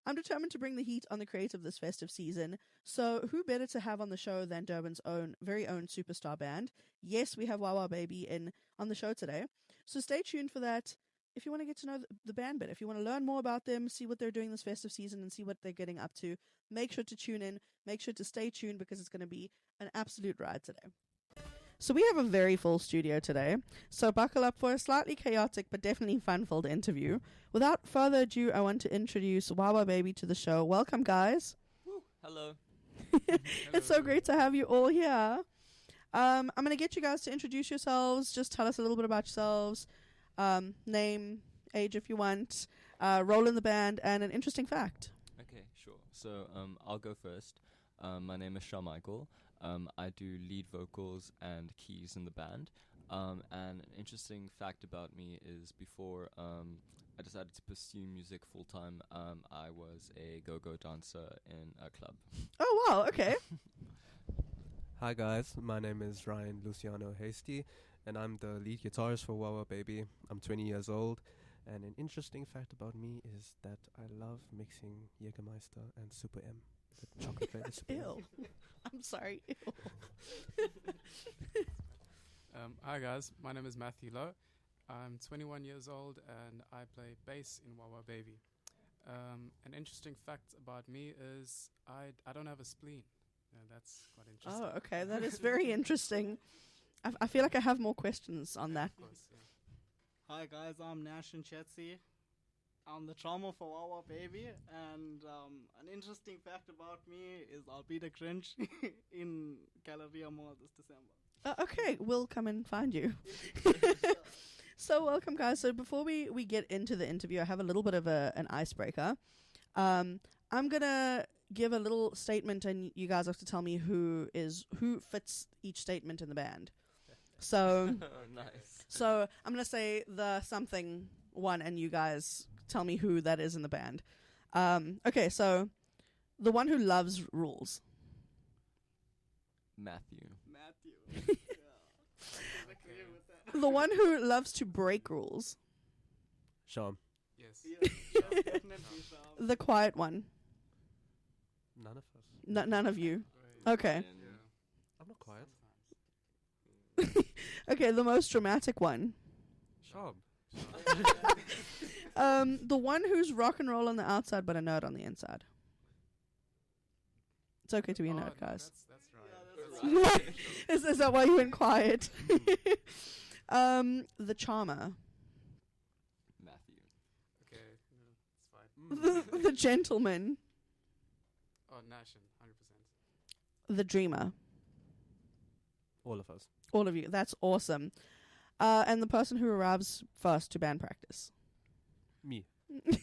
I'm determined to bring the heat on the creative this festive season. So who better to have on the show than Durban's very own superstar band? Yes, we have WahWah Baby on the show today. So stay tuned for that. If you want to get to know the band better, if you want to learn more about them, see what they're doing this festive season and see what they're getting up to, make sure to tune in. Make sure to stay tuned because it's going to be an absolute ride today. So we have a very full studio today, so buckle up for a slightly chaotic but definitely fun-filled interview. Without further ado, I want to introduce WahWah Baby to the show. Welcome, guys. Woo. Hello. It's so great to have you all here. I'm going to get you guys to introduce yourselves. Just tell us a little bit about yourselves. Name, age if you want, role in the band, and an interesting fact. Okay, sure. So I'll go first. My name is Shyam. I do lead vocals and keys in the band. And an interesting fact about me is before I decided to pursue music full time, I was a go-go dancer in a club. Oh, wow. Okay. Hi guys, my name is Ryan Luciano Hasty, and I'm the lead guitarist for WahWah Baby. I'm 20 years old, and an interesting fact about me is that I love mixing Jägermeister and Super M. The chocolate flavored Super M. Ew. I'm sorry. Ew. Hi guys, my name is Matthew Lowe. I'm 21 years old and I play bass in WahWah Baby. An interesting fact about me is I don't have a spleen. That's quite interesting. Oh, okay. That is very interesting. I feel like I have more questions on that. Of course, yeah. Hi guys, I'm Nahshon. I'm the drummer for WahWah Baby, and an interesting fact about me is I'll be the cringe in Galleria Mall this December. Okay, we'll come and find you. So welcome, guys. So before we get into the interview, I have a little bit of an icebreaker. I'm going to give a little statement, and you guys have to tell me who fits each statement in the band. So, Nice. So I'm going to say the something one, and you guys tell me who that is in the band. Okay, so the one who loves rules. Matthew. Yeah. I agree with that. The one who loves to break rules. Shyam. Yes. Yeah, definitely Shyam. The quiet one. None of us. None of you. Right. Okay. And Yeah. I'm not quiet. Sometimes. Okay, the most dramatic one. Shyam. The one who's rock and roll on the outside but a nerd on the inside. It's okay to be a Oh, nerd, no, guys. That's right. Yeah, that's Right. Is that why you went quiet? The charmer. Matthew. Okay, it's fine. The gentleman. Oh, Nahshon, 100%. The dreamer. All of us. All of you. That's awesome. And the person who arrives first to band practice. Me. Yeah.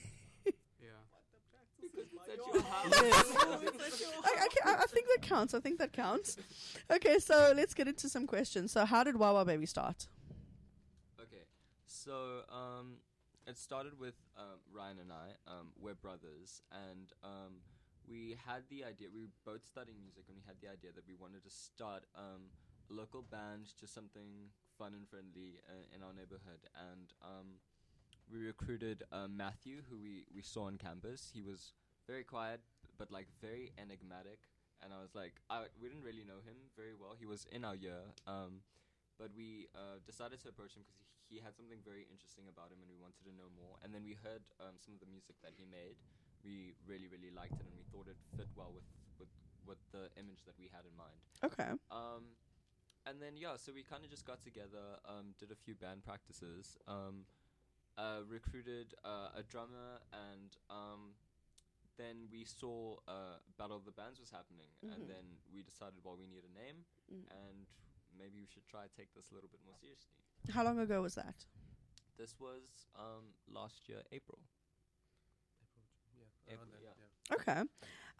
I think that counts. Okay, so let's get into some questions. So how did WahWah Baby start? Okay, so it started with Ryan and I. We're brothers, and we had the idea. We were both studying music, and we had the idea that we wanted to start a local band, just something fun and friendly in our neighborhood. And we recruited Matthew, who we saw on campus. He was very quiet, but like very enigmatic. And I was like, we didn't really know him very well. He was in our year, but we decided to approach him because he had something very interesting about him, and we wanted to know more. And then we heard some of the music that he made. We really, really liked it, and we thought it fit well with the image that we had in mind. Okay. And then so we kind of just got together, did a few band practices, recruited a drummer, and then we saw Battle of the Bands was happening, and then we decided, well, we need a name, and maybe we should try to take this a little bit more seriously. How long ago was that? This was last year, April. April, yeah. Okay.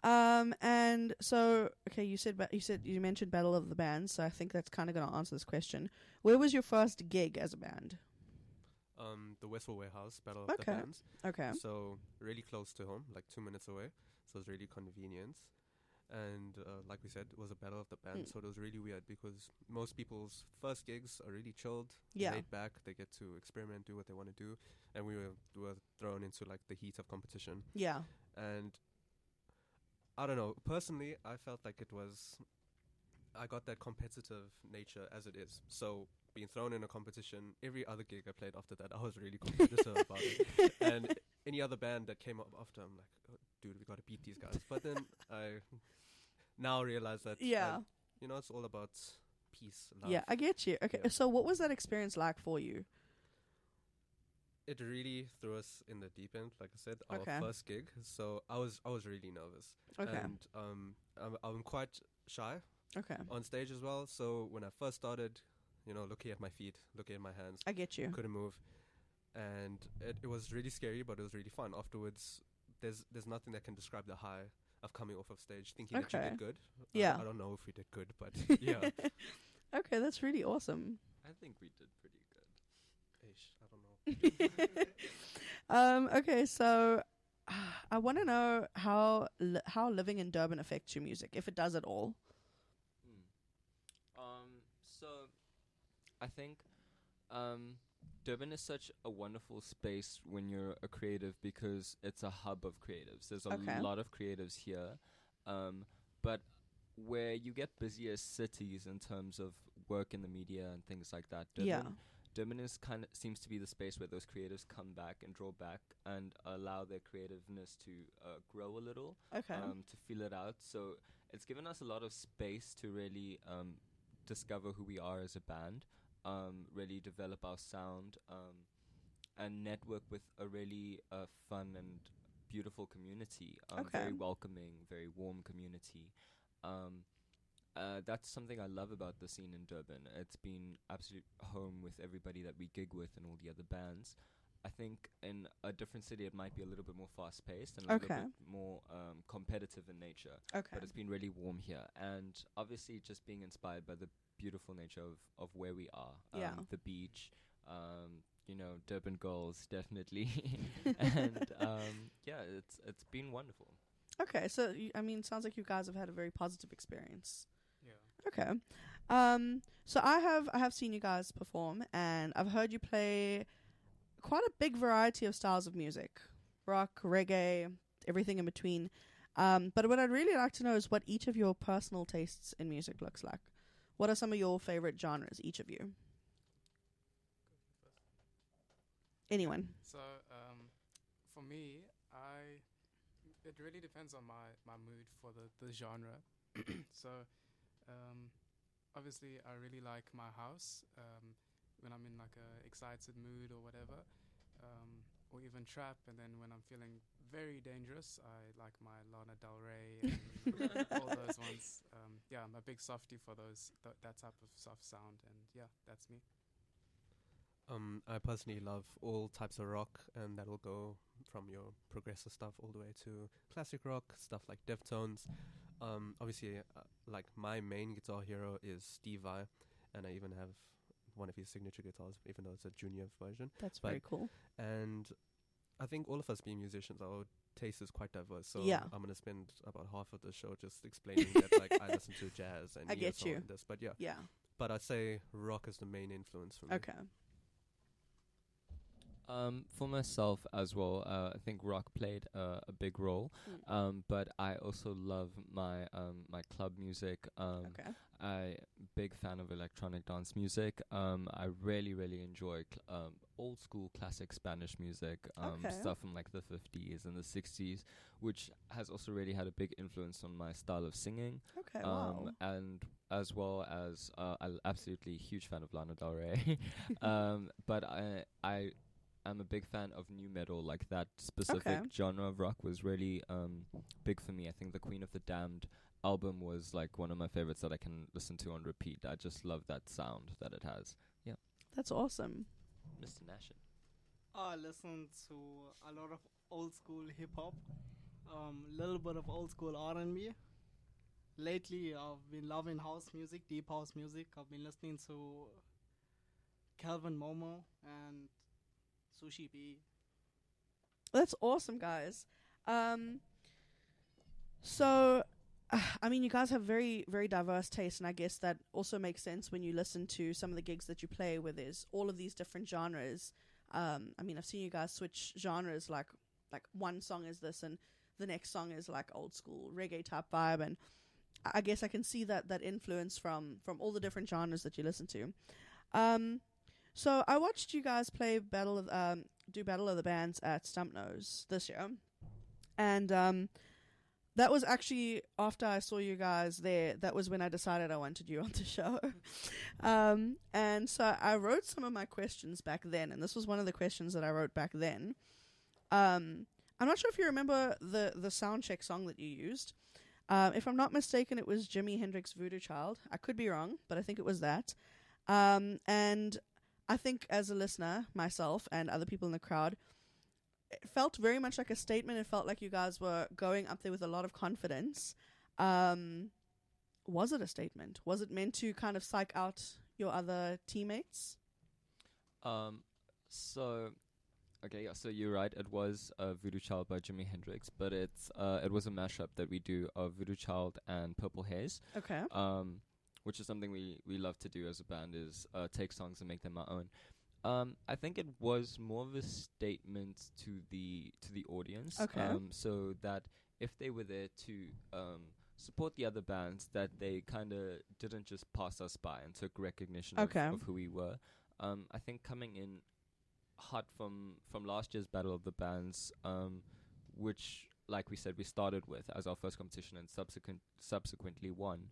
And so, okay, you mentioned Battle of the Bands, so I think that's kind of going to answer this question. Where was your first gig as a band? The Westward Warehouse, Battle of the Bands. Okay. So really close to home, like 2 minutes away. So it's really convenient. And like we said, it was a battle of the band, so it was really weird because most people's first gigs are really chilled, Yeah. laid back. They get to experiment, do what they want to do, and we were thrown into like the heat of competition. Yeah. And I don't know. Personally, I felt like I got that competitive nature as it is. So being thrown in a competition, every other gig I played after that, I was really competitive about it. And any other band that came up after, I'm like, oh, dude, we got to beat these guys. But then I now realize that, Yeah. it's all about peace, love. Yeah, I get you. Okay, Yeah. so what was that experience like for you? It really threw us in the deep end, like I said, our Okay. first gig. So I was really nervous. Okay. And I'm quite shy Okay. on stage as well. So when I first started, looking at my feet, looking at my hands, I get you. couldn't move. And it was really scary, but it was really fun. Afterwards, there's nothing that can describe the high of coming off of stage, thinking that you Okay. did good. Yeah. I don't know if we did good, but yeah. Okay, that's really awesome. I think we did pretty good. Ish, I don't know. Okay, so I want to know how living in Durban affects your music, if it does at all. So I think Durban is such a wonderful space when you're a creative because it's a hub of creatives. There's a Okay. lot of creatives here, but where you get busier cities in terms of work in the media and things like that, Durban is seems to be the space where those creatives come back and draw back and allow their creativeness to grow a little, Okay. to feel it out. So it's given us a lot of space to really discover who we are as a band, really develop our sound, and network with a really fun and beautiful community, Okay. very welcoming, very warm community. That's something I love about the scene in Durban. It's been absolute home with everybody that we gig with and all the other bands. I think in a different city it might be a little bit more fast-paced and a little Okay. bit more competitive in nature. Okay. But it's been really warm here. And obviously just being inspired by the beautiful nature of where we are. Yeah. The beach, Durban girls, definitely. And it's been wonderful. Okay, so sounds like you guys have had a very positive experience. Yeah. Okay. So I have seen you guys perform, and I've heard you play quite a big variety of styles of music. Rock, reggae, everything in between. But what I'd really like to know is what each of your personal tastes in music looks like. What are some of your favorite genres, each of you? Anyone? So, for me, it really depends on my mood for the genre. So, obviously, I really like my house when I'm in like a excited mood or whatever, or even trap. And then when I'm feeling very dangerous, I like my Lana Del Rey and all those ones. I'm a big softie for that type of soft sound, and yeah, that's me. I personally love all types of rock, and that will go from your progressive stuff all the way to classic rock, stuff like Deftones. Obviously, like my main guitar hero is Steve Vai, and I even have one of his signature guitars, even though it's a junior version. That's But- very cool. And I think all of us being musicians, our taste is quite diverse. So Yeah. I'm going to spend about half of the show just explaining that like I listen to jazz and I get neo-soul you. and this. But yeah, Yeah. but I'd say rock is the main influence for me. Okay. For myself as well, I think rock played a big role. But I also love my club music. Okay. I'm big fan of electronic dance music. I really enjoy old school classic Spanish music, Okay. stuff from like the 50s and the 60s, which has also really had a big influence on my style of singing. Okay. Wow. And as well as I'm absolutely huge fan of Lana Del Rey. But I am a big fan of new metal. Like that specific Okay. genre of rock was really big for me. I think the Queen of the Damned album was like one of my favorites that I can listen to on repeat. I just love that sound that it has. Yeah. That's awesome. Mr. Nahshon. I listen to a lot of old school hip hop, little bit of old school R&B. Lately, I've been loving house music, deep house music. I've been listening to Calvin Momo and Sushi B. That's awesome, guys. So I mean, you guys have very, very diverse tastes, and I guess that also makes sense when you listen to some of the gigs that you play where there's all of these different genres. I mean, I've seen you guys switch genres, like one song is this and the next song is like old school reggae type vibe, and I guess I can see that influence from all the different genres that you listen to. So I watched you guys play Battle of the Bands at Stump Nose this year, and that was actually after I saw you guys there. That was when I decided I wanted you on the show. And so I wrote some of my questions back then, and this was one of the questions that I wrote back then. I'm not sure if you remember the sound check song that you used. If I'm not mistaken, it was Jimi Hendrix' Voodoo Child. I could be wrong, but I think it was that. And I think as a listener, myself and other people in the crowd, it felt very much like a statement. It felt like you guys were going up there with a lot of confidence. Was it a statement? Was it meant to kind of psych out your other teammates? So you're right. It was Voodoo Child by Jimi Hendrix, but it was a mashup that we do of Voodoo Child and Purple Haze. Okay. Which is something we love to do as a band, is take songs and make them our own. I think it was more of a statement to the audience. Okay. So that if they were there to support the other bands, that they kind of didn't just pass us by and took recognition of who we were. I think coming in hot from last year's Battle of the Bands, which, like we said, we started with as our first competition and subsequently won.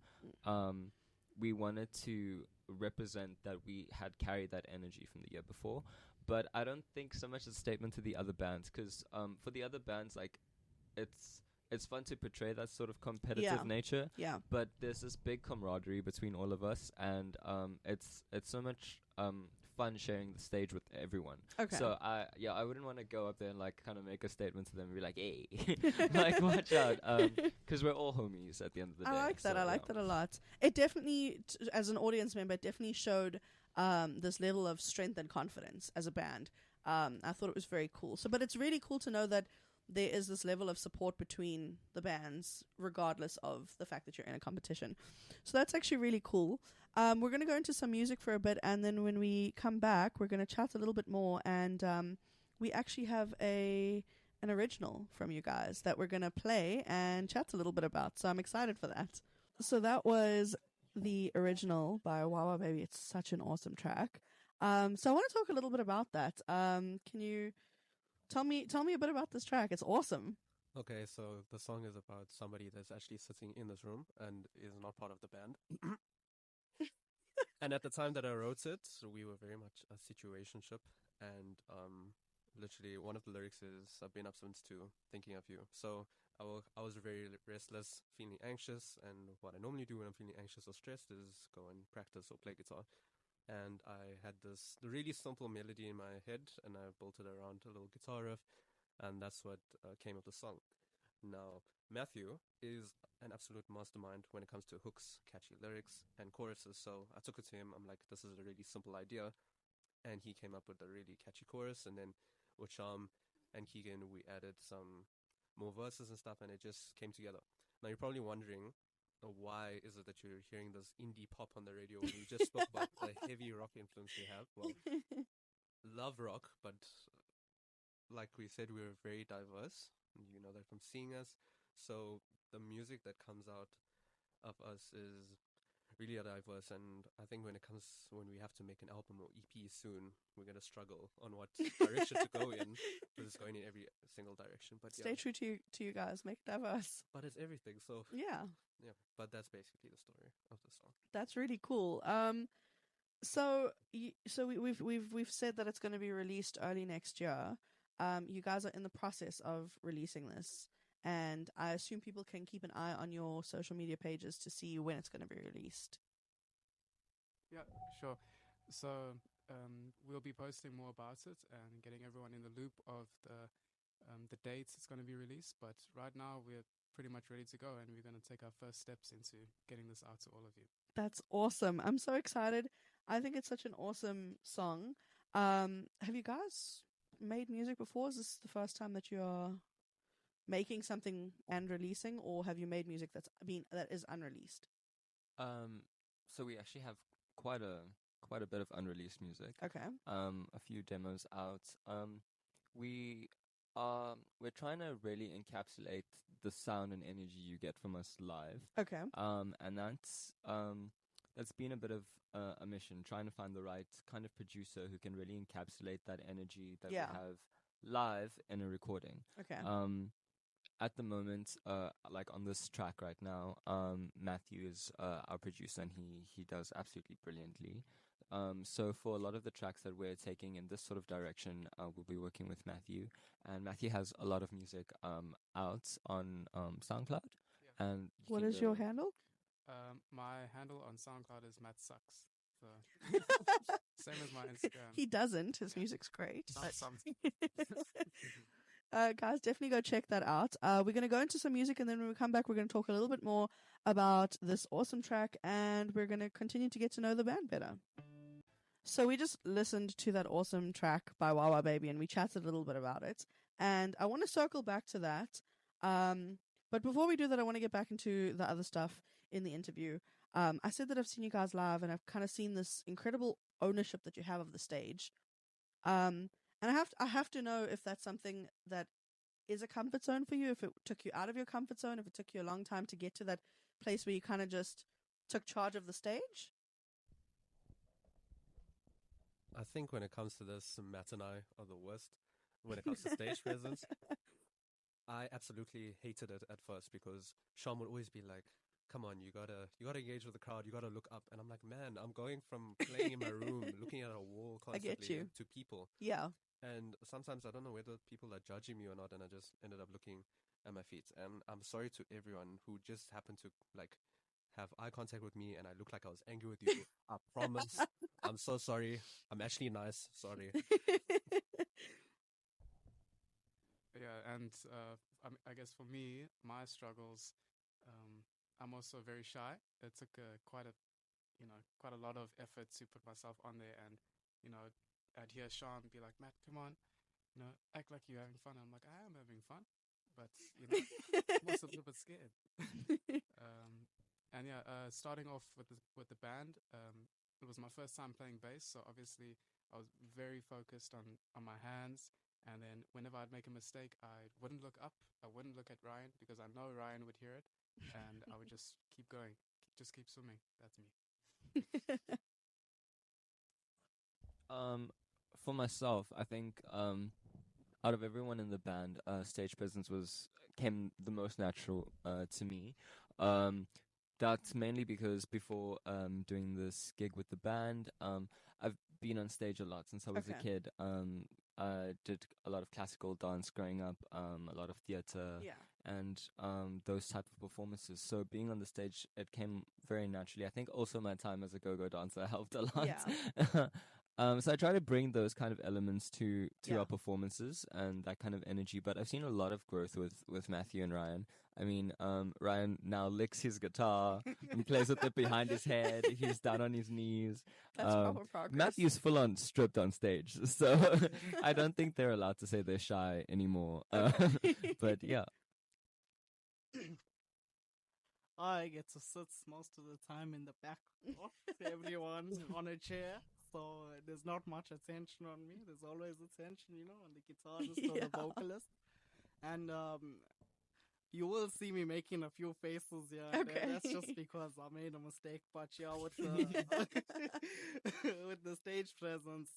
We wanted to represent that we had carried that energy from the year before, but I don't think so much a statement to the other bands, because for the other bands, like, it's fun to portray that sort of competitive nature. Yeah. But there's this big camaraderie between all of us, and it's so much fun sharing the stage with everyone. Okay. So I wouldn't want to go up there and like kind of make a statement to them and be like, hey, like, watch out, because we're all homies at the end of the day. I like that. I like that a lot. It definitely, as an audience member, it definitely showed this level of strength and confidence as a band. I thought it was very cool. So, but it's really cool to know that there is this level of support between the bands, regardless of the fact that you're in a competition. So that's actually really cool. We're going to go into some music for a bit, and then when we come back, we're going to chat a little bit more, and we actually have an original from you guys that we're going to play and chat a little bit about. So I'm excited for that. So that was the original by WahWah Baby. It's such an awesome track. So I want to talk a little bit about that. Can you tell me a bit about this track? It's awesome. Okay, so the song is about somebody that's actually sitting in this room and is not part of the band. And at the time that I wrote it, we were very much a situationship, and literally one of the lyrics is, I've been up since 2, thinking of you. So I was very restless, feeling anxious, and what I normally do when I'm feeling anxious or stressed is go and practice or play guitar. And I had this really simple melody in my head, and I built it around a little guitar riff, and that's what came of the song. Now, Matthew is an absolute mastermind when it comes to hooks, catchy lyrics, and choruses, so I took it to him. I'm like, this is a really simple idea, and he came up with a really catchy chorus, and then with Shyam and Keegan, we added some more verses and stuff, and it just came together. Now, you're probably wondering, why is it that you're hearing this indie pop on the radio when we just spoke about the heavy rock influence we have? Well, love rock, but like we said, we're very diverse. You know that from seeing us. So the music that comes out of us is really diverse, and I think when we have to make an album or EP soon, we're going to struggle on what direction to go in, because it's going in every single direction. But Stay true to you guys, make it diverse. But it's everything, so yeah. But that's basically the story of the song. That's really cool. So we've said that it's going to be released early next year. You guys are in the process of releasing this, and I assume people can keep an eye on your social media pages to see when it's going to be released. Yeah, sure. So we'll be posting more about it and getting everyone in the loop of the dates it's going to be released. But right now we're pretty much ready to go, and we're going to take our first steps into getting this out to all of you. That's awesome. I'm so excited. I think it's such an awesome song. Have you guys made music before? Is this the first time that you're making something and releasing, or have you made music that is unreleased? So we actually have quite a bit of unreleased music. Okay. A few demos out. We're trying to really encapsulate the sound and energy you get from us live. Okay. And that's been a bit of a mission, trying to find the right kind of producer who can really encapsulate that energy that we have live in a recording. Okay. At the moment, like on this track right now, Matthew is our producer, and he does absolutely brilliantly. So for a lot of the tracks that we're taking in this sort of direction, we'll be working with Matthew, and Matthew has a lot of music out on SoundCloud. Yeah. And What is your handle? My handle on SoundCloud is Matt Sucks. So same as my Instagram. He doesn't. His music's great. Something. Guys, definitely go check that out. We're going to go into some music, and then when we come back, we're going to talk a little bit more about this awesome track, and we're going to continue to get to know the band better. So we just listened to that awesome track by WahWah Baby, and we chatted a little bit about it. And I want to circle back to that. But before we do that, I want to get back into the other stuff in the interview. I said that I've seen you guys live, and I've kind of seen this incredible ownership that you have of the stage. And I have to know if that's something that is a comfort zone for you, if it took you out of your comfort zone, if it took you a long time to get to that place where you kind of just took charge of the stage. I think when it comes to this, Matt and I are the worst when it comes to stage presence. I absolutely hated it at first because Shyam would always be like, come on, you gotta engage with the crowd, you gotta look up. And I'm like, man, I'm going from playing in my room, looking at a wall constantly to people. Yeah. And sometimes I don't know whether people are judging me or not, and I just ended up looking at my feet. And I'm sorry to everyone who just happened to like have eye contact with me and I look like I was angry with you. I promise. I'm so sorry. I'm actually nice. Sorry. Yeah, and I guess for me, my struggles, I'm also very shy. It took quite a lot of effort to put myself on there, and I'd hear Shyam be like, Matt, come on, act like you're having fun. I'm like, I am having fun, but I'm also a little bit scared. And yeah, starting off with the band, it was my first time playing bass, so obviously I was very focused on my hands. And then whenever I'd make a mistake, I wouldn't look up. I wouldn't look at Ryan because I know Ryan would hear it, and I would just keep going, just keep swimming. That's me. For myself, I think out of everyone in the band, stage presence came the most natural to me. That's mainly because before doing this gig with the band, I've been on stage a lot since I was a kid. I did a lot of classical dance growing up, a lot of theater, and those type of performances. So being on the stage, it came very naturally. I think also my time as a go-go dancer helped a lot. Yeah. So I try to bring those kind of elements to our performances and that kind of energy. But I've seen a lot of growth with Matthew and Ryan. I mean, Ryan now licks his guitar and plays with it behind his head. He's down on his knees. That's proper progress. Matthew's full on stripped on stage, so I don't think they're allowed to say they're shy anymore. But yeah. I get to sit most of the time in the back of everyone on a chair, so there's not much attention on me. There's always attention, on the guitarist or the vocalist. And you will see me making a few faces, that's just because I made a mistake. But yeah, with the with the stage presence,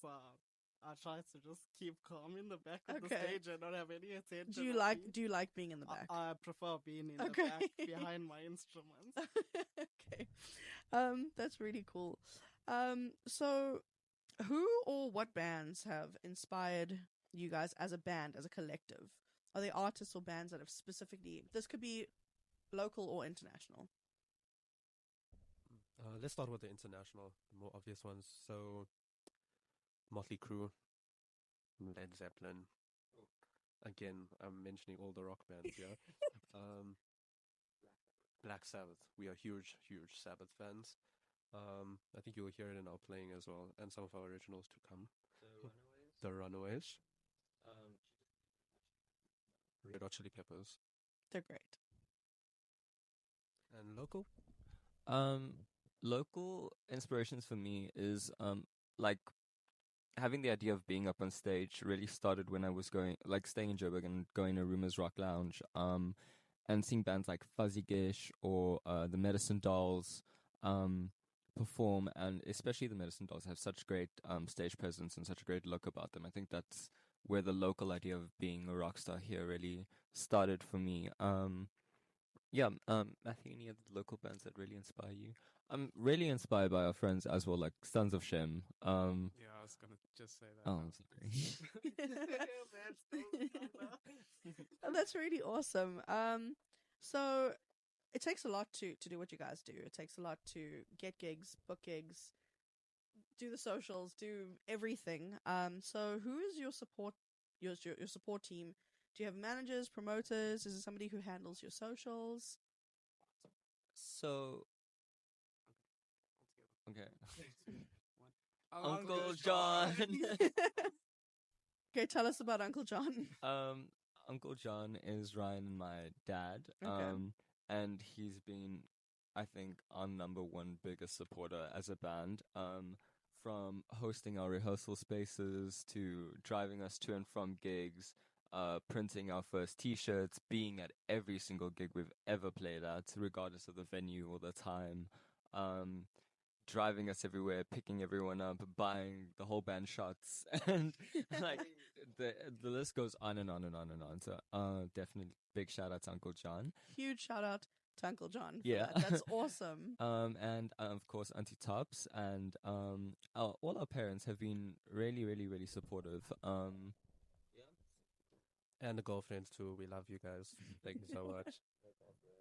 I try to just keep calm in the back of the stage and not have any attention. Do you like being in the back? I prefer being in the back behind my instruments. Okay. That's really cool. So who or what bands have inspired you guys as a band, as a collective? Are there artists or bands that have specifically, this could be local or international? Let's start with the international, the more obvious ones. So Motley Crue, Led Zeppelin. Again, I'm mentioning all the rock bands, yeah. Black Sabbath. We are huge Sabbath fans. I think you'll hear it in our playing as well, and some of our originals to come. The Runaways. Red Hot Chili Peppers. They're great. And local? Local inspirations for me is like having the idea of being up on stage really started when I was staying in Joburg and going to Rumors Rock Lounge, and seeing bands like Fuzzy Gish or the Medicine Dolls perform, and especially the Medicine Dolls have such great stage presence and such a great look about them. I think that's where the local idea of being a rock star here really started for me. Matthew, any other local bands that really inspire you? I'm really inspired by our friends as well, like Sons of Shyam. Yeah, I was gonna just say that. Oh, I'm sorry. Oh, that's really awesome. So it takes a lot to do what you guys do. It takes a lot to get gigs, book gigs, do the socials, do everything. So who is your support? Your support team? Do you have managers, promoters? Is it somebody who handles your socials? So, okay. Uncle Uncle John. Okay, tell us about Uncle John. Uncle John is Ryan and my dad. Okay. And he's been, I think, our number one biggest supporter as a band. From hosting our rehearsal spaces to driving us to and from gigs, printing our first T-shirts, being at every single gig we've ever played at, regardless of the venue or the time. Driving us everywhere, picking everyone up, buying the whole band shots, and like the list goes on and on and on and on. So, definitely big shout out to Uncle John. Huge shout out to Uncle John. For Yeah. that. That's awesome. And of course Auntie Tops and all our parents have been really, really, really supportive. And the girlfriends too. We love you guys. Thank you so much.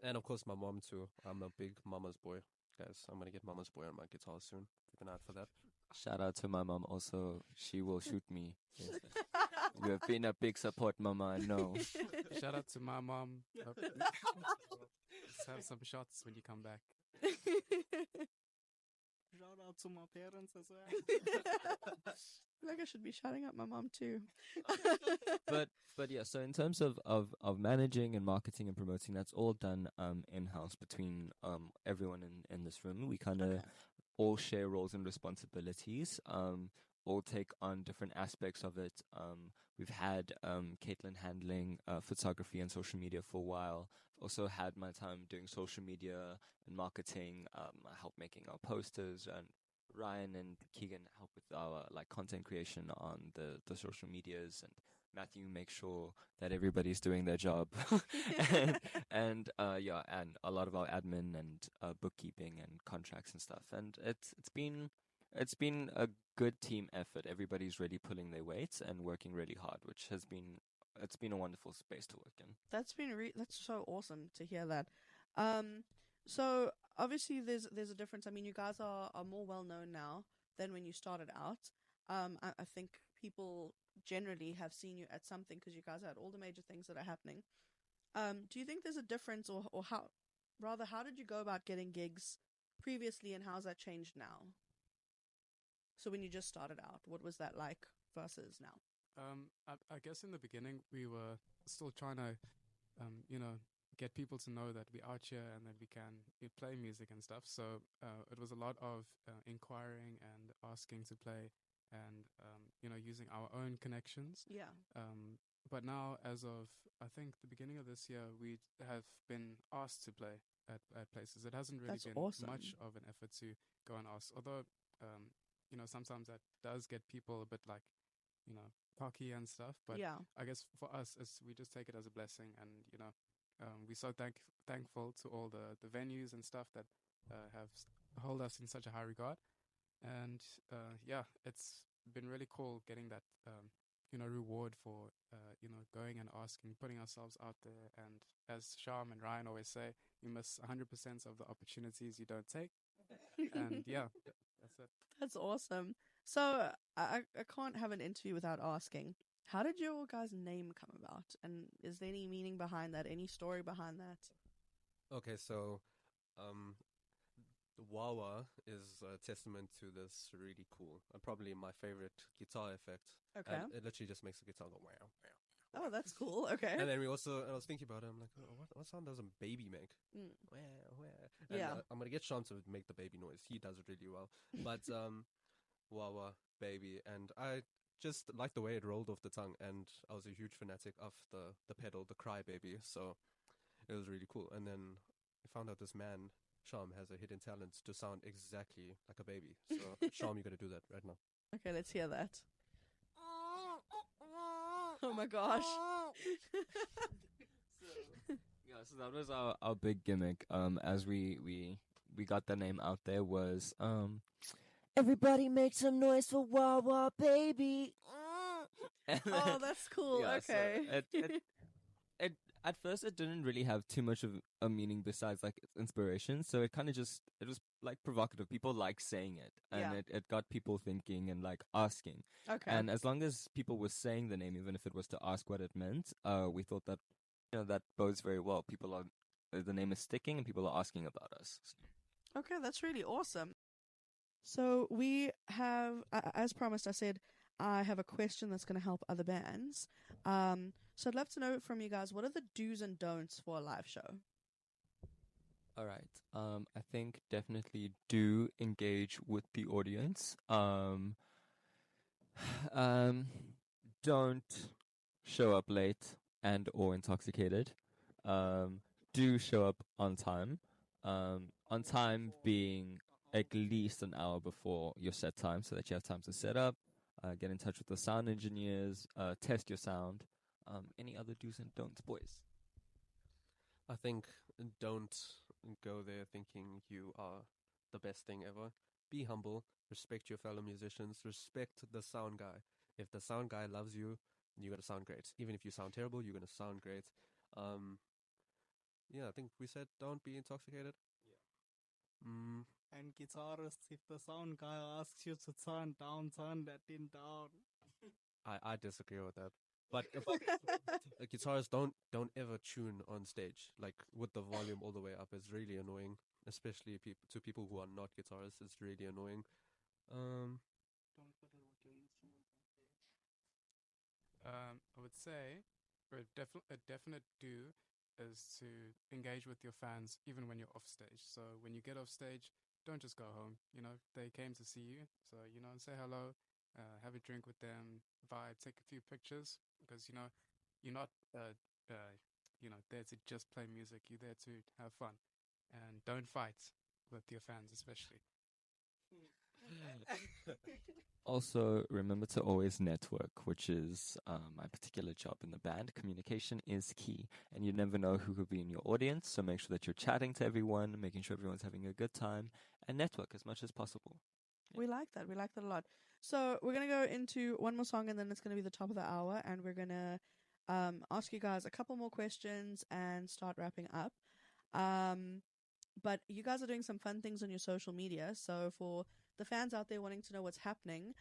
And of course my mom too. I'm a big mama's boy. Guys, I'm gonna get mama's boy on my guitar soon. Keep an eye out for that. Shout out to my mom also. She will shoot me. Yes. You have been a big support, Mama. I know. Shout out to my mom. Let's have some shots when you come back. Shout out to my parents as well. Like I should be shouting out my mom too. But yeah, so in terms of managing and marketing and promoting, that's all done in house between everyone in this room. We kind of all share roles and responsibilities. All take on different aspects of it. We've had Caitlin handling photography and social media for a while. Also had my time doing social media and marketing. I help making our posters, and Ryan and Keegan help with our content creation on the social medias, and Matthew makes sure that everybody's doing their job, and a lot of our admin and bookkeeping and contracts and stuff. And it's been a good team effort. Everybody's really pulling their weight and working really hard, which it's been a wonderful space to work in. That's so awesome to hear that. So obviously there's a difference. I mean, you guys are more well known now than when you started out. I think people generally have seen you at something because you guys had all the major things that are happening. Do you think there's a difference, or how did you go about getting gigs previously, and how's that changed now? So when you just started out, what was that like versus now? I guess in the beginning we were still trying to, get people to know that we're out here and that we can play music and stuff. So it was a lot of inquiring and asking to play, and using our own connections. Yeah. But now, as of I think the beginning of this year, we have been asked to play at places. It hasn't really That's been awesome. much of an effort to go and ask, although sometimes that does get people a bit cocky and stuff. But yeah. I guess for us, we just take it as a blessing, and we're so thankful to all the venues and stuff that hold us in such a high regard. And it's been really cool getting that reward for going and asking, putting ourselves out there. And as Shyam and Ryan always say, you miss 100% of the opportunities you don't take. And that's it. That's awesome. So I can't have an interview without asking, how did your guys' name come about? And is there any meaning behind that? Any story behind that? Okay, so the WahWah is a testament to this really cool and probably my favorite guitar effect. Okay. And it literally just makes the guitar go wow, wow. Oh, that's cool. Okay. And then I was thinking about it. I'm like, oh, what sound does a baby make? Mm. Where? And, Yeah. I'm gonna get Shyam to make the baby noise. He does it really well. But WahWah Baby, and I just liked the way it rolled off the tongue. And I was a huge fanatic of the pedal, the cry baby. So it was really cool. And then I found out this man, Shyam, has a hidden talent to sound exactly like a baby. So Shyam, you gotta do that right now. Okay, let's hear that. Oh my gosh. So that was our big gimmick. As we got the name out there was everybody make some noise for WahWah Baby. Oh, that's cool. Yeah, Okay. So it at first it didn't really have too much of a meaning besides like inspiration. So it kind of it was like provocative. People like saying it, and Yeah. it got people thinking and like asking. Okay. And as long as people were saying the name, even if it was to ask what it meant, we thought that that bodes very well. The name is sticking, and people are asking about us. Okay, that's really awesome. So we have, as promised, I said I have a question that's going to help other bands. So I'd love to know from you guys, what are the do's and don'ts for a live show? All right. I think definitely do engage with the audience. Don't show up late and or intoxicated. Do show up on time. On time being at least an hour before your set time, so that you have time to set up. Get in touch with the sound engineers. Test your sound. Any other do's and don'ts, boys? I think don't go there thinking you are the best thing ever. Be humble. Respect your fellow musicians. Respect the sound guy. If the sound guy loves you, you're going to sound great. Even if you sound terrible, you're going to sound great. Yeah, I think we said don't be intoxicated. Yeah. And guitarists, if the sound guy asks you to turn that thing down. I disagree with that. But guitarists don't ever tune on stage like with the volume all the way up. It's really annoying, especially to people who are not guitarists. It's really annoying. Don't fiddle with your instrument on stage. I would say a definite do is to engage with your fans even when you're off stage. So when you get off stage, don't just go home. They came to see you, so say hello, have a drink with them, vibe, take a few pictures, because you're not there to just play music. You're there to have fun, and don't fight with your fans, especially. Also, remember to always network, which is my particular job in the band. Communication is key, and you never know who could be in your audience, so make sure that you're chatting to everyone, making sure everyone's having a good time, and network as much as possible. We like that. We like that a lot. So we're going to go into one more song, and then it's going to be the top of the hour, and we're going to ask you guys a couple more questions and start wrapping up. But you guys are doing some fun things on your social media, so for the fans out there wanting to know what's happening,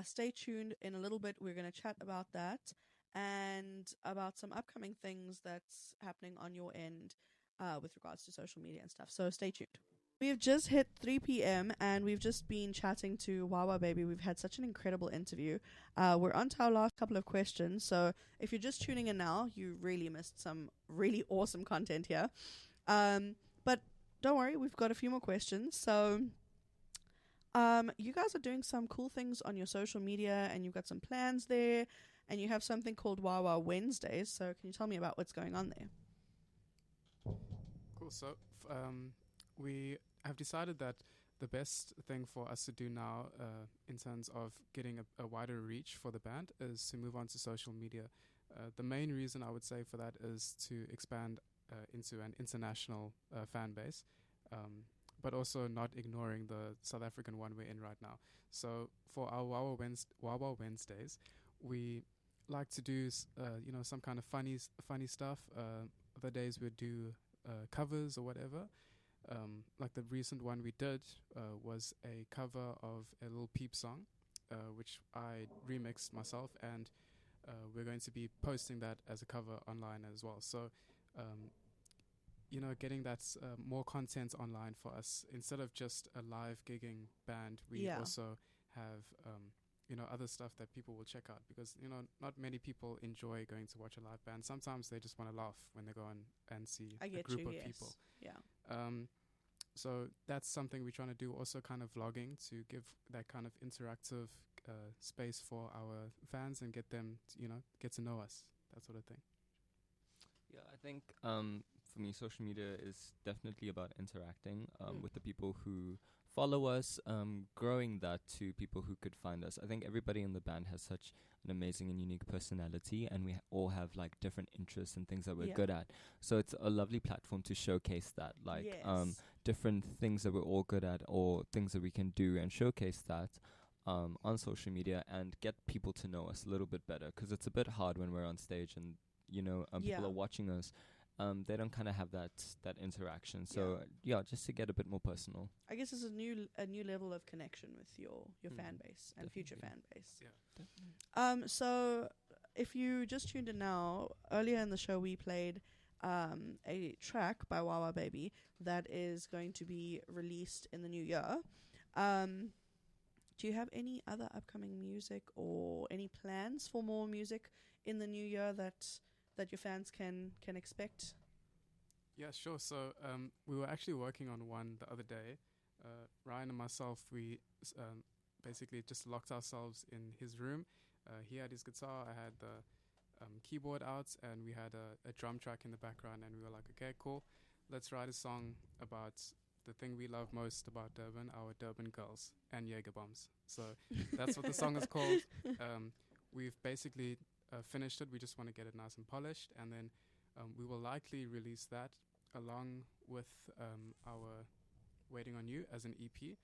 stay tuned. In a little bit, we're going to chat about that and about some upcoming things that's happening on your end with regards to social media and stuff. So stay tuned. We've just hit 3 p.m. and we've just been chatting to WahWah Baby. We've had such an incredible interview. We're on to our last couple of questions. So if you're just tuning in now, you really missed some really awesome content here. But don't worry, we've got a few more questions. So you guys are doing some cool things on your social media, and you've got some plans there, and you have something called WahWah Wednesdays. So can you tell me about what's going on there? Cool. So we have decided that the best thing for us to do now in terms of getting a wider reach for the band is to move on to social media. The main reason I would say for that is to expand into an international fan base, but also not ignoring the South African one we're in right now. So for our WahWah Wednesdays, we like to do some kind of funny stuff. Other days we do covers or whatever. Like the recent one we did was a cover of a Lil Peep song, which I remixed myself, and we're going to be posting that as a cover online as well. So, getting that more content online for us, instead of just a live gigging band, we also have other stuff that people will check out, because not many people enjoy going to watch a live band. Sometimes they just want to laugh when they go on and see I a get group you, of yes. people. Yeah. So that's something we're trying to do. Also, kind of vlogging to give that kind of interactive space for our fans and get them, get to know us, that sort of thing. Yeah, I think for me, social media is definitely about interacting with the people who follow us, growing that to people who could find us. I think everybody in the band has such an amazing and unique personality, and we all have like different interests and things that we're good at. So it's a lovely platform to showcase that, like different things that we're all good at, or things that we can do, and showcase that on social media and get people to know us a little bit better, because it's a bit hard when we're on stage and people are watching us. They don't kind of have that interaction. So just to get a bit more personal. I guess it's a new level of connection with your fan base and future fan base. Yeah. So if you just tuned in now, earlier in the show we played a track by WahWah Baby that is going to be released in the new year. Do you have any other upcoming music or any plans for more music in the new year that your fans can expect? Yeah, sure. So we were actually working on one the other day. Ryan and myself, we basically just locked ourselves in his room. He had his guitar, I had the keyboard out, and we had a drum track in the background, and we were like, okay, cool, let's write a song about the thing we love most about Durban, our Durban girls and Jaeger bombs. So that's what the song is called. We've basically finished it. We just want to get it nice and polished, and then we will likely release that along with our Waiting on You as an EP.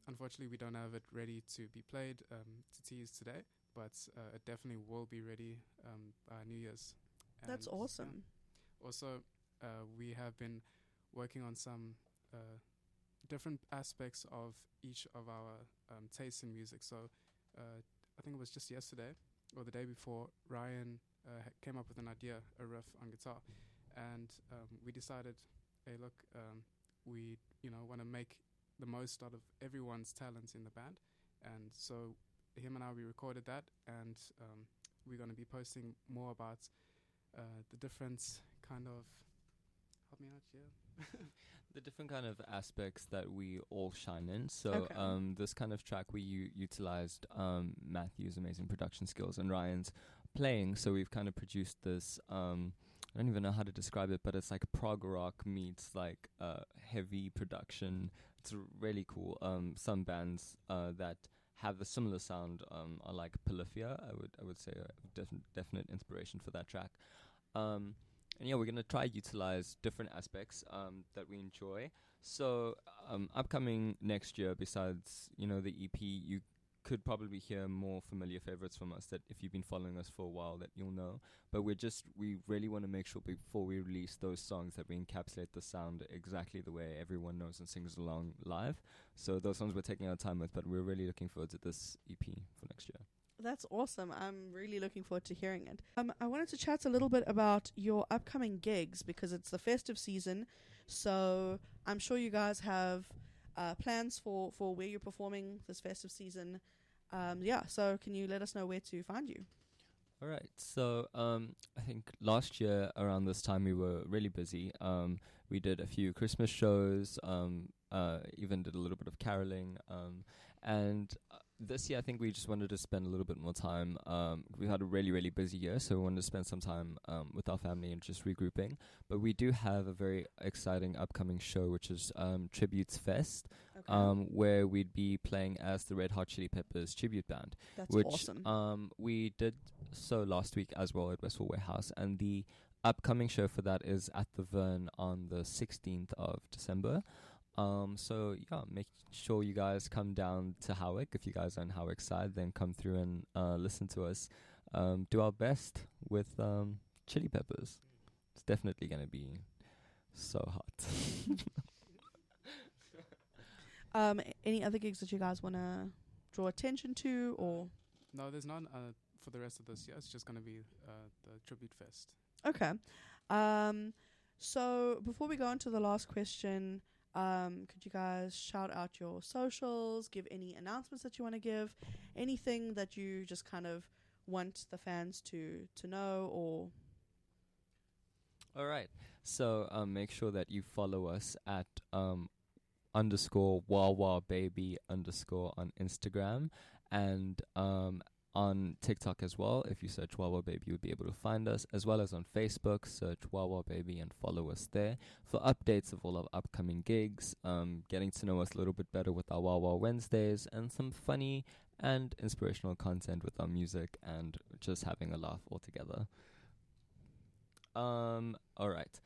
Unfortunately, we don't have it ready to be played to tease today, but it definitely will be ready by New Year's. That's awesome. Also, we have been working on some different aspects of each of our tastes in music. So I think it was just yesterday or the day before, Ryan came up with an idea, a riff on guitar, and we decided, hey, look, we want to make the most out of everyone's talents in the band, and so him and I, we recorded that, and we're going to be posting more about the different kind of, help me out here. The different kind of aspects that we all shine in. So this kind of track we utilized Matthew's amazing production skills and Ryan's playing. So we've kind of produced this, I don't even know how to describe it, but it's like prog rock meets like heavy production. It's really cool. Some bands that have a similar sound are like Polyphia. I would say a definite inspiration for that track. And yeah, we're going to try utilize different aspects that we enjoy. So upcoming next year, besides, the EP, you could probably hear more familiar favorites from us that if you've been following us for a while that you'll know. But we really want to make sure before we release those songs that we encapsulate the sound exactly the way everyone knows and sings along live. So those songs we're taking our time with, but we're really looking forward to this EP for next year. That's awesome. I'm really looking forward to hearing it. I wanted to chat a little bit about your upcoming gigs because it's the festive season. So I'm sure you guys have plans for where you're performing this festive season. So can you let us know where to find you? All right. So I think last year around this time we were really busy. We did a few Christmas shows, even did a little bit of caroling. And this year I think we just wanted to spend a little bit more time. We had a really, really busy year, so we wanted to spend some time with our family and just regrouping. But we do have a very exciting upcoming show, which is Tributes Fest, where we'd be playing as the Red Hot Chili Peppers tribute band. That's awesome. We did so last week as well at Westfall Warehouse, and the upcoming show for that is at the Vern on the 16th of December. So yeah, make sure you guys come down to Howick. If you guys are on Howick side, then come through and listen to us do our best with Chili Peppers. It's definitely going to be so hot. Any other gigs that you guys want to draw attention to, or? No, there's none for the rest of this year. It's just going to be the Tribute Fest. Okay. So before we go on to the last question, Could you guys shout out your socials, give any announcements that you want to give, anything that you just kind of want the fans to know, or All right. So make sure that you follow us at underscore WahWah Baby underscore on Instagram and on TikTok as well. If you search WahWah Baby, you'll be able to find us, as well as on Facebook. Search WahWah Baby and follow us there for updates of all our upcoming gigs, getting to know us a little bit better with our WahWah Wednesdays, and some funny and inspirational content with our music, and just having a laugh all together. All right.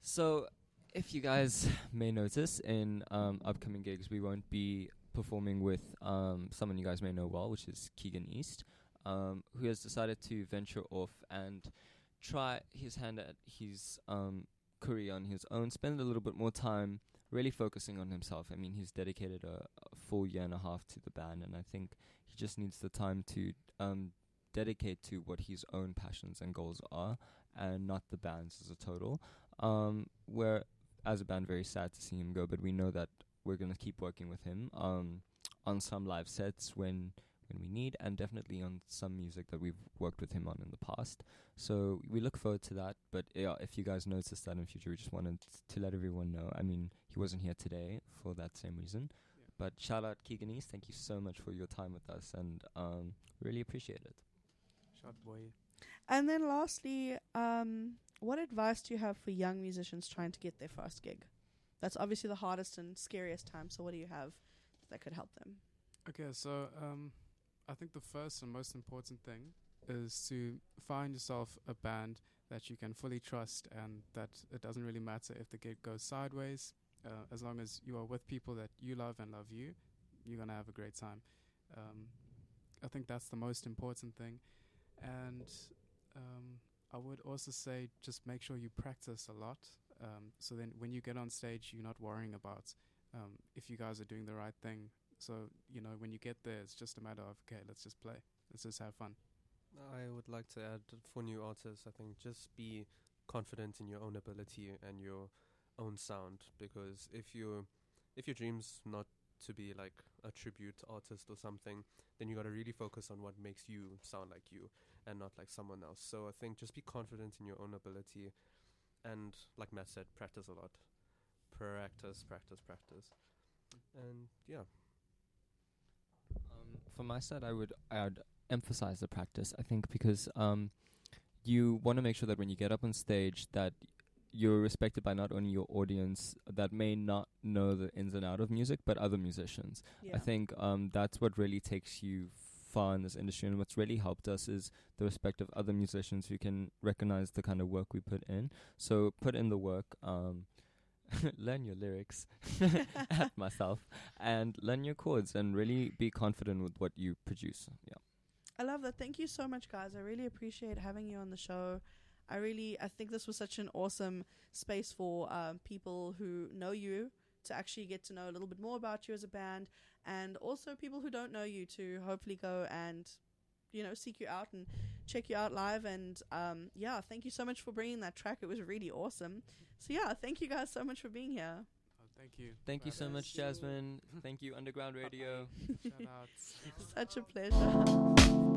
So, if you guys may notice, in upcoming gigs, we won't be performing with someone you guys may know well, which is Keegan East, who has decided to venture off and try his hand at his career on his own, spend a little bit more time really focusing on himself. I mean, he's dedicated a full year and a half to the band, and I think he just needs the time to dedicate to what his own passions and goals are, and not the band's as a total. We're, as a band, very sad to see him go, but we know that we're going to keep working with him on some live sets when we need, and definitely on some music that we've worked with him on in the past. So we look forward to that. But yeah, if you guys notice that in future, we just wanted to let everyone know. I mean, he wasn't here today for that same reason. Yeah. But shout out Keegan East. Thank you so much for your time with us, and really appreciate it. Shot boy. and then lastly, what advice do you have for young musicians trying to get their first gig? That's obviously the hardest and scariest time. So what do you have that could help them? Okay, so I think the first and most important thing is to find yourself a band that you can fully trust, and that it doesn't really matter if the gig goes sideways. As long as you are with people that you love and love you, you're going to have a great time. I think that's the most important thing. And I would also say just make sure you practice a lot. So then when you get on stage, you're not worrying about if you guys are doing the right thing. So, you know, when you get there, it's just a matter of, okay, let's just play. Let's just have fun. I would like to add, for new artists, I think just be confident in your own ability and your own sound, because if your dream's not to be like a tribute artist or something, then you got to really focus on what makes you sound like you and not like someone else. So I think just be confident in your own ability, and like Matt said, practice a lot. Practice. And yeah. From my side, I'd emphasize the practice. I think because you want to make sure that when you get up on stage, that you're respected by not only your audience that may not know the ins and out of music, but other musicians. Yeah. I think that's what really takes you far in this industry, and what's really helped us is the respect of other musicians who can recognize the kind of work we put in. So put in the work, learn your lyrics at myself, and learn your chords, and really be confident with what you produce. Yeah. I love that. Thank you so much, guys. I really appreciate having you on the show. I think this was such an awesome space for people who know you to actually get to know a little bit more about you as a band, and also people who don't know you to hopefully go and, you know, seek you out and check you out live. And yeah, thank you so much for bringing that track. It was really awesome. So yeah, thank you guys so much for being here. Thank you. Thank you so much, Jasmine. Thank you, Underground Radio. Shout outs. Such a pleasure.